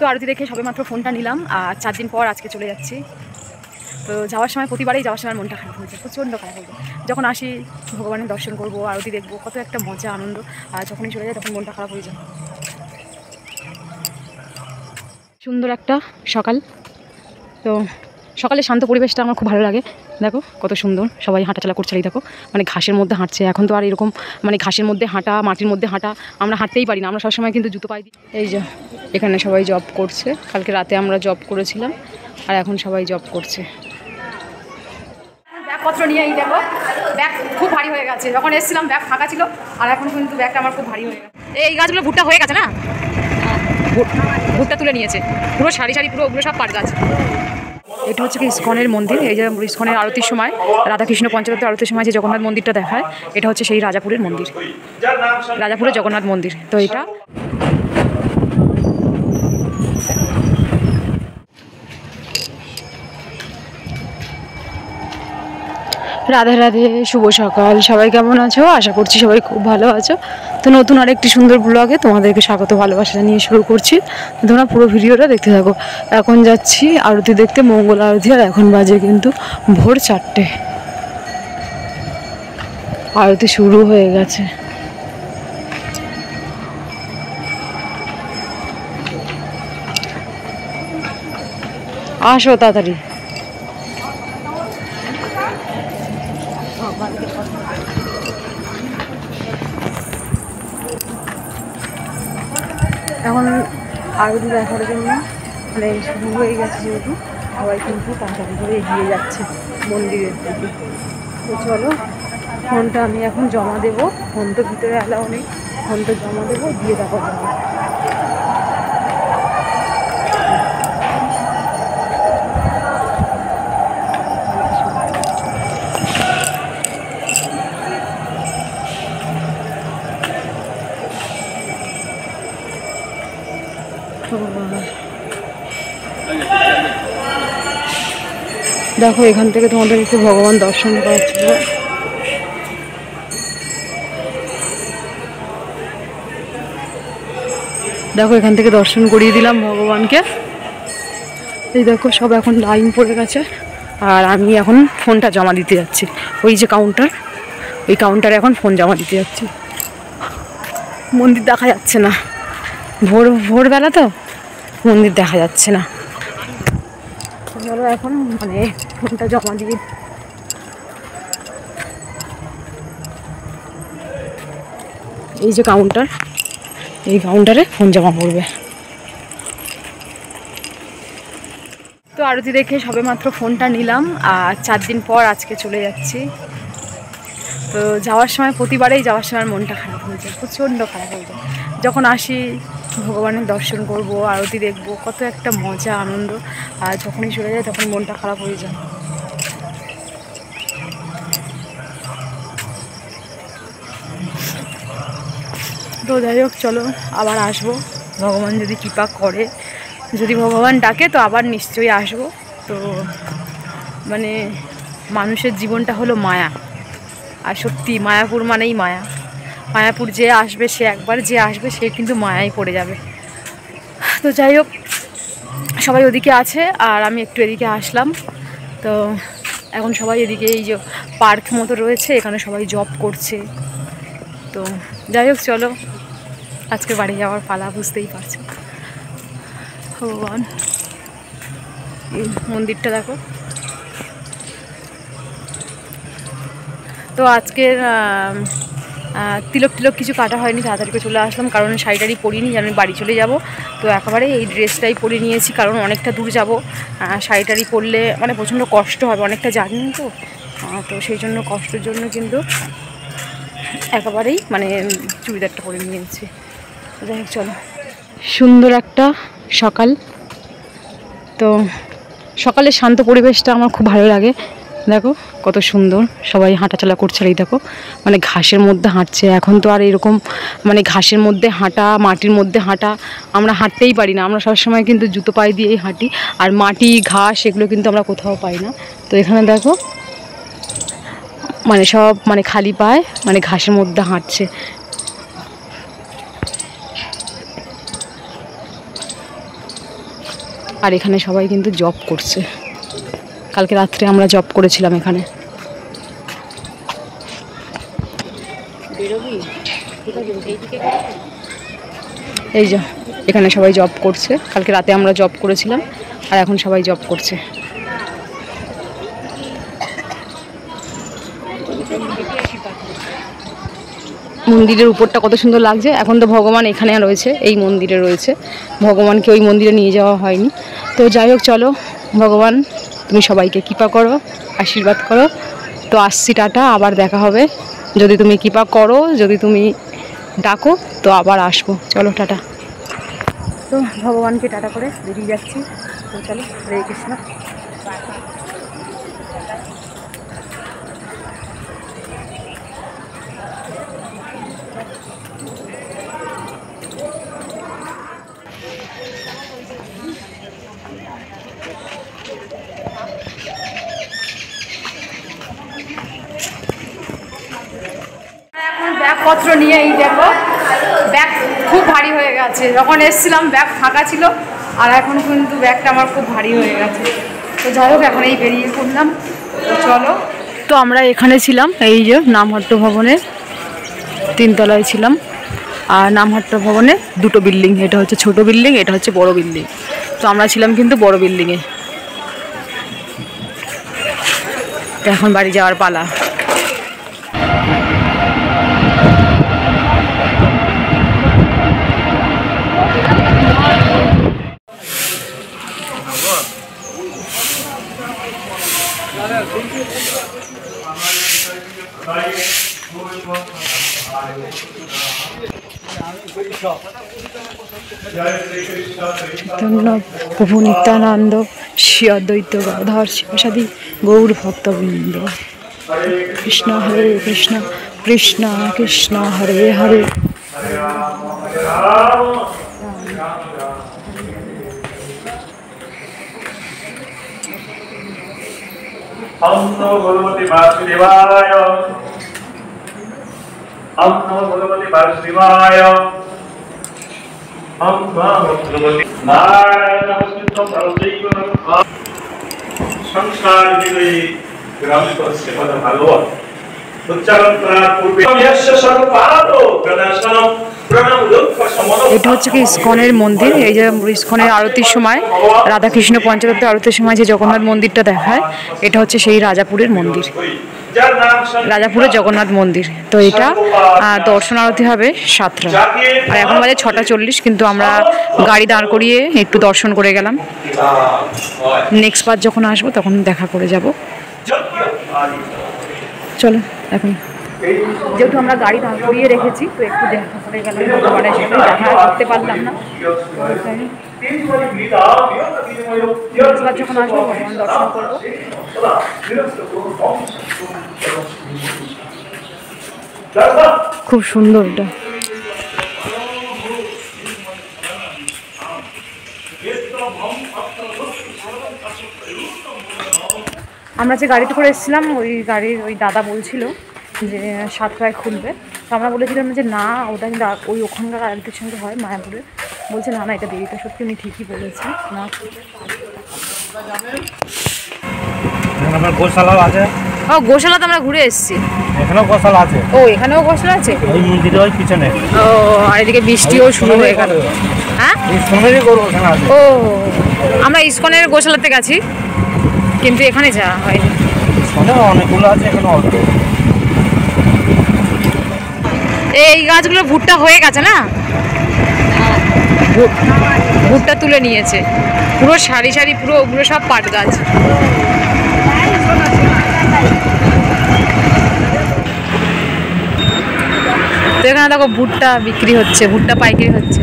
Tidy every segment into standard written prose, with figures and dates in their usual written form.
তো আরতি দেখে সবেমাত্র ফোনটা নিলাম আর 4 দিন পর আজকে চলে যাচ্ছি। তো যাওয়ার সময় প্রতিবারেই যাওয়ার সময় মনটা খারাপ হয়ে যায়, প্রচণ্ড খারাপ হয়ে যায়। যখন আসি ভগবানের দর্শন করবো, আরতি দেখবো, কত একটা মজা আনন্দ, আর যখনই চলে যায় তখন মনটা খারাপ হয়ে যায়। সুন্দর একটা সকাল। তো সকালে শান্ত পরিবেশটা আমার খুব ভালো লাগে। দেখো কত সুন্দর, সবাই হাঁটাচলা করছে। এই দেখো মানে ঘাসের মধ্যে হাঁটছে। এখন তো আর এরকম মানে ঘাসের মধ্যে হাঁটা, মাটির মধ্যে হাঁটা আমরা হাঁটতেই পারি না, আমরা সবসময় কিন্তু জুতো পায়ে দিই। এই যে এখানে সবাই জব করছে, কালকে রাতে আমরা জব করেছিলাম আর এখন সবাই জব করছে। ব্যাগপত্র নিয়ে এই দেখো, ব্যাগ খুব ভারী হয়ে গেছে। যখন এসেছিলাম ব্যাগ ফাঁকা ছিল, আর এখন কিন্তু ব্যাগটা আমার খুব ভারী হয়ে গেছে। এই গাছগুলো ভুট্টা হয়ে গেছে না, ভুট্টা তুলে নিয়েছে পুরো সারি সারি, পুরো ওগুলো সব পাট গাছ। এটা হচ্ছে কি ইস্কনের মন্দির। এই যে ইস্কনের আরতির সময়, রাধাকৃষ্ণ পঞ্চতত্ত্ব আরতির সময় যে জগন্নাথ মন্দিরটা দেখায়, এটা হচ্ছে সেই রাজাপুরের মন্দির, রাজাপুরের জগন্নাথ মন্দির। তো এটা রাধে রাধে, শুভ সকাল। সবাই কেমন আছো? আশা করছি সবাই খুব ভালো আছো। তো নতুন আরেকটি সুন্দর ব্লগে তোমাদেরকে স্বাগত ভালোবাসা জানিয়ে শুরু করছি। তোমরা পুরো ভিডিওটা দেখতে থাকো। এখন যাচ্ছি আরতি দেখতে, মঙ্গল আরতি। আর এখন বাজে কিন্তু ভোর 4টে, আরতি শুরু হয়ে গেছে। আসো তাড়াতাড়ি। এখন আরতি দেখার জন্য মানে শুরু হয়ে গেছে, যেহেতু সবাই কিন্তু তাড়াতাড়ি করে এগিয়ে যাচ্ছে মন্দিরের দিকে। তো চলো, ফোনটা আমি এখন জমা দেবো। ফোন তো ভিতরে অ্যালাউ নেই, ফোনটা জমা দেবো, দিয়ে তারপর যাবো। দেখো এখান থেকে তোমাদের একটু ভগবান দর্শন করাচ্ছিল। দেখো এখান থেকে দর্শন করিয়ে দিলাম ভগবানকে। এই দেখো সব এখন লাইন পড়ে গেছে, আর আমি এখন ফোনটা জমা দিতে যাচ্ছি। ওই যে কাউন্টার, ওই কাউন্টারে এখন ফোন জমা দিতে যাচ্ছি। মন্দির দেখা যাচ্ছে না, ভোরবেলা তো মন্দির দেখা যাচ্ছে না। ধরো এখন মানে ফোনটা জমা দিয়ে, এই যে কাউন্টার, এই কাউন্টারে ফোন জমা পড়বে। তো আরতি দেখে সবেমাত্র ফোনটা নিলাম আর 4 দিন পর আজকে চলে যাচ্ছি। তো যাওয়ার সময় প্রতিবারেই যাওয়ার সময় মনটা খারাপ হয়ে যায়, প্রচণ্ড খারাপ হয়ে যায়। যখন আসি ভগবানের দর্শন করবো, আরতি দেখবো, কত একটা মজা আনন্দ, আর যখনই চলে যায় তখন মনটা খারাপ হয়ে যায়। তো যাই হোক, চলো আবার আসবো, ভগবান যদি কৃপা করে, যদি ভগবান ডাকে তো আবার নিশ্চয়ই আসবো। তো মানে মানুষের জীবনটা হলো মায়া, আর সত্যি মায়াপুর মানেই মায়া। মায়াপুর যে আসবে সে একবার, যে আসবে সে কিন্তু মায়াই পড়ে যাবে। তো যাই হোক, সবাই ওদিকে আছে আর আমি একটু এদিকে আসলাম। তো এখন সবাই এদিকে, এই যে পার্ক মতো রয়েছে, এখানে সবাই জব করছে। তো যাই হোক, চলো আজকে বাড়ি যাওয়ার পালা, বুঝতেই পারছো। ভগবান, এই মন্দিরটা দেখো। তো আজকের তিলক কিছু কাটা হয়নি, তাড়াতাড়ি করে চলে আসলাম, কারণ শাড়িটারি পরিনি, আমি বাড়ি চলে যাব। তো একেবারে এই ড্রেসটাই পরে নিয়েছি, কারণ অনেকটা দূর যাব। শাড়িটারি পরলে মানে প্রচণ্ড কষ্ট হবে, অনেকটা জার্নি তো। তো সেই জন্য কষ্টের জন্য কিন্তু একেবারেই মানে চুড়িদারটা পরে নিয়েছি। যাই হোক চলো, সুন্দর একটা সকাল। তো সকালের শান্ত পরিবেশটা আমার খুব ভালো লাগে। দেখো কত সুন্দর, সবাই হাঁটাচলা করছে। এই দেখো মানে ঘাসের মধ্যে হাঁটছে। এখন তো আর এরকম মানে ঘাসের মধ্যে হাঁটা, মাটির মধ্যে হাঁটা আমরা হাঁটতেই পারি না, আমরা সবসময় কিন্তু জুতো পায়ে দিয়েই হাঁটি। আর মাটি ঘাস এগুলো কিন্তু আমরা কোথাও পাই না। তো এখানে দেখো মানে সব মানে খালি পায়ে মানে ঘাসের মধ্যে হাঁটছে। আর এখানে সবাই কিন্তু জব করছে। কালকে রাত্রে আমরা জব করেছিলাম এখানে। এই যে এখানে সবাই জব করছে, কালকে রাতে আমরা জব করেছিলাম আর এখন সবাই জব করছে। মন্দিরের উপরটা কত সুন্দর লাগছে। এখন তো ভগবান এখানে রয়েছে, এই মন্দিরে রয়েছে, ভগবানকে ওই মন্দিরে নিয়ে যাওয়া হয়নি। তো যাই হোক, চলো, ভগবান তুমি সবাইকে কৃপা করো, আশীর্বাদ করো। তো আসছি, টাটা, আবার দেখা হবে। যদি তুমি কৃপা করো, যদি তুমি ডাকো তো আবার আসবো। চলো টাটা। তো ভগবানকে টাটা করে বেরিয়ে যাচ্ছি। তো চলো, হরে কৃষ্ণ। এখন ব্যাগপত্র নিয়ে, এই দেখো ব্যাগ খুব ভারী হয়ে গেছে। যখন এসেছিলাম ব্যাগ ফাঁকা ছিল, আর এখন কিন্তু ব্যাগটা আমার খুব ভারী হয়ে গেছে। তো যাই হোক, এখন এই বেরিয়ে পড়লাম। তো চলো, তো আমরা এখানে ছিলাম, এই যে নামহট্ট ভবনে 3 তলায় ছিলাম। আর নামহট্ট ভবনে 2টো বিল্ডিং, এটা হচ্ছে ছোট বিল্ডিং, এটা হচ্ছে বড় বিল্ডিং। তো আমরা ছিলাম কিন্তু বড় বিল্ডিংয়ে। তো এখন বাড়ি যাওয়ার পালা। প্রভু নিত্যানন্দ শ্রী অদ্বৈত গদাধর শিবসাদী গৌর ভক্তবৃন্দ। কৃষ্ণ হরে কৃষ্ণ, কৃষ্ণ কৃষ্ণ হরে হরে। ओम नमो भगवते वासुदेवाय। ओम नमो भगवते वासुदेवाय। ओम नमो भगवते नारायण नमस्कृतं नरदैव नमः। संसार हृदये ग्रामस्य पद भागवत उच्चारण করার পূর্বে यस्य सर्वपाप प्रणाशनम প্রণাম দুঃখ সমন। এটা হচ্ছে কি ইসকনের মন্দির। এই যে ইসকনের আরতির সময়, রাধাকৃষ্ণ পঞ্চতত্ত্ব আরতির সময় যে জগন্নাথ মন্দিরটা দেখায়, এটা হচ্ছে সেই রাজাপুরের মন্দির, রাজাপুরের জগন্নাথ মন্দির। তো এটা দর্শন আরতি হবে 7টা, আর এখন বাজে 6:40। কিন্তু আমরা গাড়ি দাঁড় করিয়ে একটু দর্শন করে গেলাম। নেক্সট বার যখন আসবো তখন দেখা করে যাব। চলো, এখন যেহেতু আমরা গাড়ি দাঁড় করিয়ে রেখেছি, তো একটু দেখা করে গেলাম। ভগবানের সাথে দেখা করতে পারলাম না। যখন আসবো ভগবান দর্শন করবো। খুব সুন্দর এটা। আমরা যে গাড়িতে করে এসেছিলাম, ওই গাড়ির ওই দাদা বলছিল যে 7টায় খুলবে। তো আমরা বলেছিলাম যে না, ওটা কিন্তু ওই ওখানকার আরেকটির সঙ্গে হয় মায়াপুরে। বলছে না না, এটা দেরিতে। সত্যি উনি ঠিকই বলেছে। না, গোশালা আছে। ও, গোশালা তো আমরা ঘুরে এসেছি। এখানেও গোশালা আছে। ও, এখানেও গোশালা আছে। ওই মন্দিরের ওই পিছনে। ও, আর এদিকে বৃষ্টিও শুরু হয়ে গেল। হ্যাঁ, ইসকনেরই গোশালা আছে। ও, আমরা ইসকনের গোশালাতে গেছি, কিন্তু এখানে যাওয়া হয়নি। ইসকনে অনেকগুলো আছে, এখানে অল্প। এই গাছগুলো ভুট্টা হয়ে গেছে না, ভুট্টা তুলে নিয়েছে পুরো সারি সারি, পুরো ওগুলো সব পাট গাছ। তো এখানে দেখো ভুট্টা বিক্রি হচ্ছে, ভুট্টা পাইকারি হচ্ছে।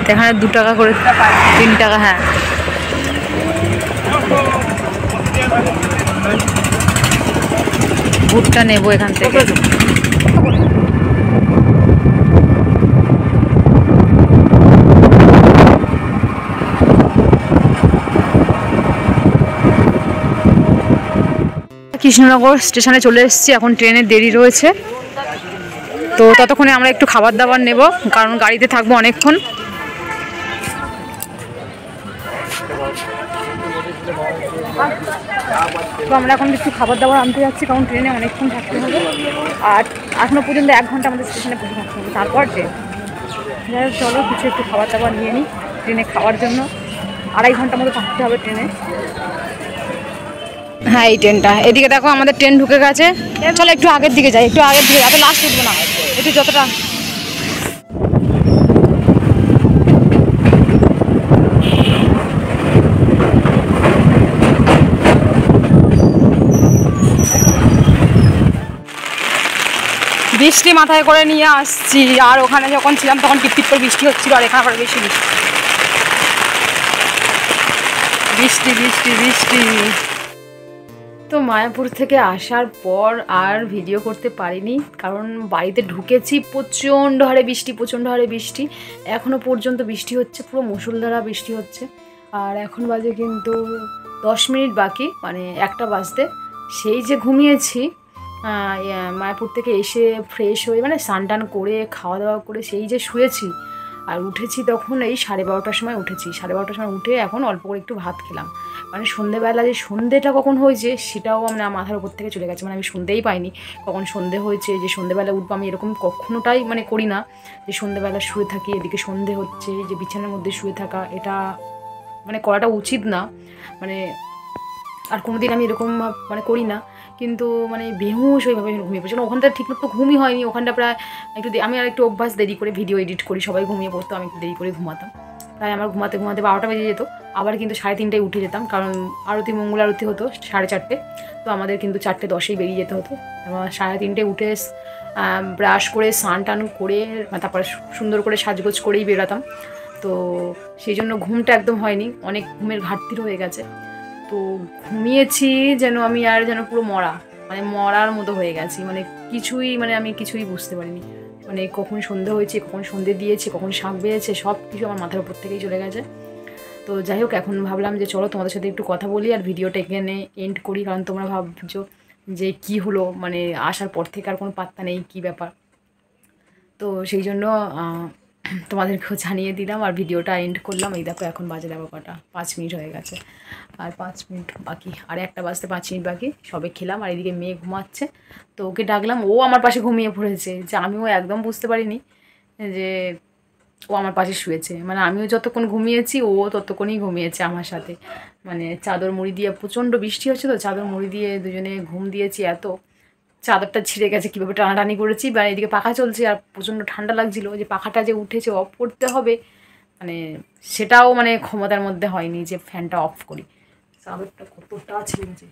তো এখানে 2 টাকা করে, 3 টাকা। হ্যাঁ, ভুট্টা নেবো এখান থেকে। কৃষ্ণনগর স্টেশনে চলে এসেছি। এখন ট্রেনের দেরি রয়েছে, তো ততক্ষণে আমরা একটু খাবার দাবার নেব, কারণ গাড়িতে থাকবো অনেকক্ষণ। তো আমরা এখন একটু খাবার দাবার আনতে যাচ্ছি, কারণ ট্রেনে অনেকক্ষণ থাকতে হবে। আর এখনও পর্যন্ত 1 ঘন্টা আমাদের স্টেশনে বসে থাকতে হবে, তারপর ট্রেন। যাই হোক চলো কিছু একটু খাবার দাবার নিয়ে নিই ট্রেনে খাওয়ার জন্য। 2.5 ঘন্টা মতো থাকতে হবে ট্রেনে। হ্যাঁ এই ট্রেনটা, এদিকে দেখো আমাদের ট্রেন ঢুকে গেছে। চলো একটু আগের দিকে যাই, একটু আগের দিকে, এত লাস্ট উঠবো না, একটু যতটা। বৃষ্টি মাথায় করে নিয়ে আসছি, আর ওখানে যখন ছিলাম তখন টিপটিপ করে বৃষ্টি হচ্ছিল, আর এখানে আবার বেশি বৃষ্টি বৃষ্টি বৃষ্টি বৃষ্টি। তো মায়াপুর থেকে আসার পর আর ভিডিও করতে পারিনি, কারণ বাড়িতে ঢুকেছি প্রচণ্ড হারে বৃষ্টি, প্রচণ্ড হারে বৃষ্টি। এখনও পর্যন্ত বৃষ্টি হচ্ছে, পুরো মুষলধারা বৃষ্টি হচ্ছে। আর এখন বাজে কিন্তু 10 মিনিট বাকি, মানে 1টা বাজতে। সেই যে ঘুমিয়েছি মায়াপুর থেকে এসে ফ্রেশ হয়ে, মানে স্নান টান করে খাওয়া দাওয়া করে সেই যে শুয়েছি, আর উঠেছি তখন এই 12:30টার সময় উঠেছি। 12:30টার সময় উঠে এখন অল্প করে একটু ভাত খেলাম। মানে সন্ধেবেলা যে সন্ধেটা কখন হয়েছে সেটাও আমার মাথার উপর থেকে চলে গেছে, মানে আমি শুনতেই পাইনি কখন সন্ধে হয়েছে। যে সন্ধেবেলা উঠবো আমি এরকম কখনোটাই মানে করি না, যে সন্ধেবেলা শুয়ে থাকি এদিকে সন্ধে হচ্ছে, যে বিছানার মধ্যে শুয়ে থাকা, এটা মানে করাটা উচিত না। মানে আর কোনোদিন আমি এরকম মানে করি না, কিন্তু মানে বেহুশ ওইভাবে ঘুমিয়ে পড়ছি। ওখানটা ঠিকমতো ঘুমই হয়নি, ওখানটা প্রায় একটু আমি আর একটু অভ্যাস, দেরি করে ভিডিও এডিট করি, সবাই ঘুমিয়ে পড়তো, আমি একটু দেরি করে ঘুমাতাম। তাই আমার ঘুমাতে ঘুমাতে 12টা বেজে যেত। আবার কিন্তু 3:30টায় উঠে যেতাম, কারণ আরতি মঙ্গল আরতি হতো 4:30, তো আমাদের কিন্তু 4:10-এই বেরিয়ে যেতে হতো। আমার 3:30টায় উঠে ব্রাশ করে স্নান টান করে তারপরে সুন্দর করে সাজগোজ করেই বেরোতাম। তো সেই জন্য ঘুমটা একদম হয়নি, অনেক ঘুমের ঘাটতির হয়ে গেছে। তো ঘুমিয়েছি যেন আমি আর যেন পুরো মানে মরার মতো হয়ে গেছি, মানে কিছুই, মানে আমি কিছুই বুঝতে পারিনি। মানে কখন সন্ধে হয়েছে, কখন সন্ধে দিয়েছে, কখন শাঁখ বেজেছে, সব কিছু আমার মাথার উপর থেকেই চলে গেছে। তো যাই হোক এখন ভাবলাম যে চলো তোমাদের সাথে একটু কথা বলি আর ভিডিওটা এখানে এন্ড করি, কারণ তোমরা ভাবছো যে কি হলো, মানে আসার পর থেকে আর কোনো পাত্তা নেই, কি ব্যাপার। তো সেই জন্য তোমাদেরকেও জানিয়ে দিলাম আর ভিডিওটা এন্ড করলাম। এই দেখো এখন বাজে দেখো কটা, 5 মিনিট হয়ে গেছে, আর 5 মিনিট বাকি, আর 1টা বাজতে 5 মিনিট বাকি। সবে খেলাম আর এদিকে মেয়ে ঘুমাচ্ছে, তো ওকে ডাকলাম, ও আমার পাশে ঘুমিয়ে পড়েছে। যে আমিও একদম বুঝতে পারিনি যে ও আমার পাশে শুয়েছে, মানে আমিও যতক্ষণ ঘুমিয়েছি ও ততক্ষণই ঘুমিয়েছে আমার সাথে। মানে চাদর মুড়ি দিয়ে, প্রচণ্ড বৃষ্টি হচ্ছে তো, চাদর মুড়ি দিয়ে দুজনে ঘুম দিয়েছি। এত চাদরটা ছিঁড়ে গেছে, কীভাবে টানাটানি করেছি, বা এদিকে পাখা চলছে আর প্রচণ্ড ঠান্ডা লাগছিলো, যে পাখাটা যে উঠেছে অফ করতে হবে, মানে সেটাও মানে ক্ষমতার মধ্যে হয়নি যে ফ্যানটা অফ করি। চাদরটা কতটা ছিঁড়েছে,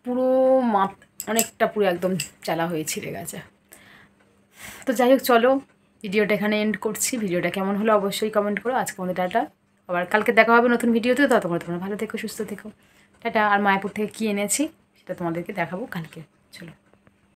পুরো অনেকটা পুরো একদম চালা হয়ে ছিঁড়ে গেছে। তো যাই হোক চলো ভিডিওটা এখানে এন্ড করছি। ভিডিওটা কেমন হলো অবশ্যই কমেন্ট করো। আজকে আমাদের টাটা, আবার কালকে দেখা হবে নতুন ভিডিওতে। ততক্ষণ তোমরা ভালো থেকো, সুস্থ থেকো, টাটা। আর মায়াপুর থেকে কী এনেছি সেটা তোমাদেরকে দেখাবো কালকে, চলো।